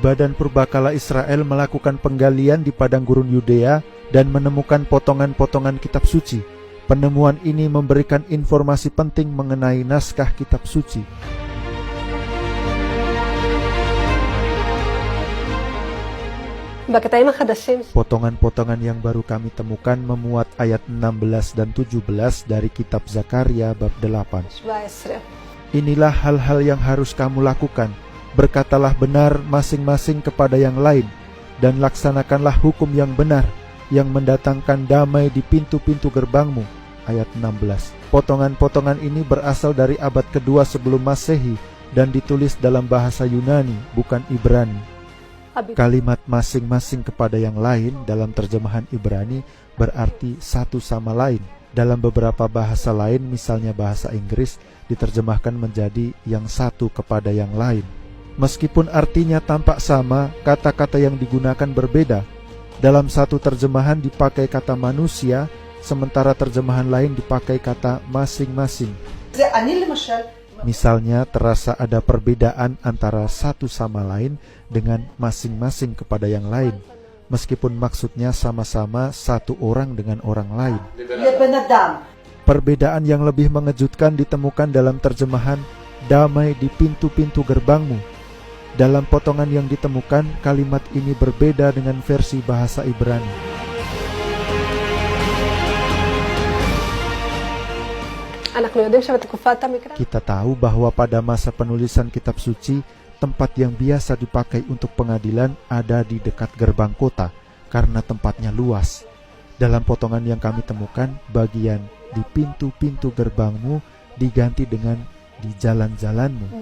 Badan Purbakala Israel melakukan penggalian di padang gurun Yudea dan menemukan potongan-potongan kitab suci. Penemuan ini memberikan informasi penting mengenai naskah kitab suci. Potongan-potongan yang baru kami temukan memuat ayat 16 dan 17 dari kitab Zakaria bab 8. Inilah hal-hal yang harus kamu lakukan. Berkatalah benar masing-masing kepada yang lain, dan laksanakanlah hukum yang benar, yang mendatangkan damai di pintu-pintu gerbangmu. Ayat 16. Potongan-potongan ini berasal dari abad kedua sebelum Masehi dan ditulis dalam bahasa Yunani, bukan Ibrani. Kalimat masing-masing kepada yang lain dalam terjemahan Ibrani berarti satu sama lain. Dalam beberapa bahasa lain, misalnya bahasa Inggris, diterjemahkan menjadi yang satu kepada yang lain. Meskipun artinya tampak sama, kata-kata yang digunakan berbeda. Dalam satu terjemahan dipakai kata manusia, sementara terjemahan lain dipakai kata masing-masing. Misalnya, terasa ada perbedaan antara satu sama lain dengan masing-masing kepada yang lain, meskipun maksudnya sama-sama satu orang dengan orang lain. Perbedaan yang lebih mengejutkan ditemukan dalam terjemahan damai di pintu-pintu gerbangmu. Dalam potongan yang ditemukan, kalimat ini berbeda dengan versi bahasa Ibrani. Kita tahu bahwa pada masa penulisan kitab suci, tempat yang biasa dipakai untuk pengadilan ada di dekat gerbang kota, karena tempatnya luas. Dalam potongan yang kami temukan, bagian di pintu-pintu gerbangmu diganti dengan di jalan-jalanmu.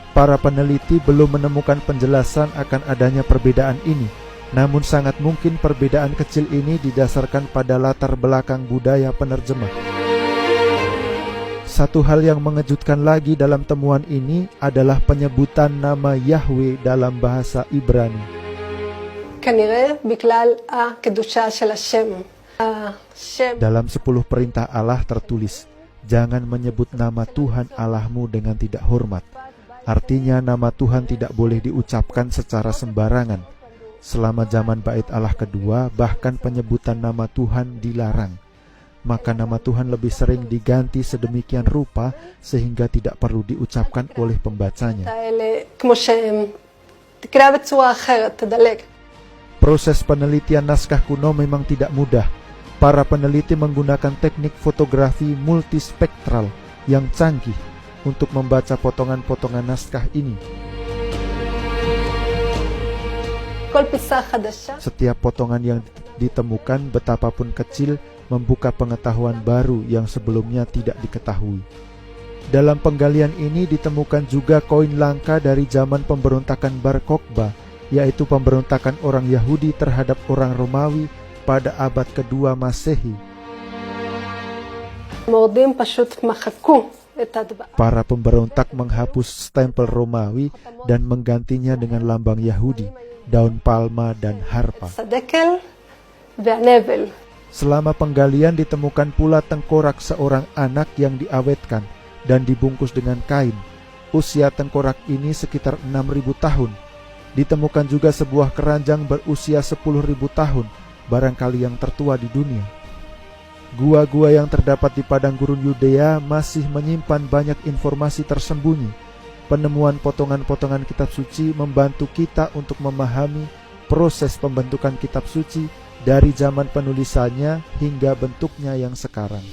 Para peneliti belum menemukan penjelasan akan adanya perbedaan ini, namun sangat mungkin perbedaan kecil ini didasarkan pada latar belakang budaya penerjemah. Satu hal yang mengejutkan lagi dalam temuan ini adalah penyebutan nama Yahweh dalam bahasa Ibrani. Dalam 10 perintah Allah tertulis, jangan menyebut nama Tuhan Allahmu dengan tidak hormat. Artinya nama Tuhan tidak boleh diucapkan secara sembarangan. Selama zaman Bait Allah kedua, bahkan penyebutan nama Tuhan dilarang. Maka nama Tuhan lebih sering diganti sedemikian rupa sehingga tidak perlu diucapkan oleh pembacanya. Proses penelitian naskah kuno memang tidak mudah. Para peneliti menggunakan teknik fotografi multispektral yang canggih untuk membaca potongan-potongan naskah ini. Setiap potongan yang ditemukan, betapapun kecil, membuka pengetahuan baru yang sebelumnya tidak diketahui. Dalam penggalian ini ditemukan juga koin langka dari zaman pemberontakan Bar Kokhba, yaitu pemberontakan orang Yahudi terhadap orang Romawi pada abad kedua Masehi. Para pemberontak menghapus stempel Romawi dan menggantinya dengan lambang Yahudi, daun palma dan harpa. Selama penggalian ditemukan pula tengkorak seorang anak yang diawetkan dan dibungkus dengan kain. Usia tengkorak ini sekitar 6.000 tahun. Ditemukan juga sebuah keranjang berusia 10.000 tahun, barangkali yang tertua di dunia. Gua-gua yang terdapat di padang gurun Yudea masih menyimpan banyak informasi tersembunyi. Penemuan potongan-potongan kitab suci membantu kita untuk memahami proses pembentukan kitab suci dari zaman penulisannya hingga bentuknya yang sekarang.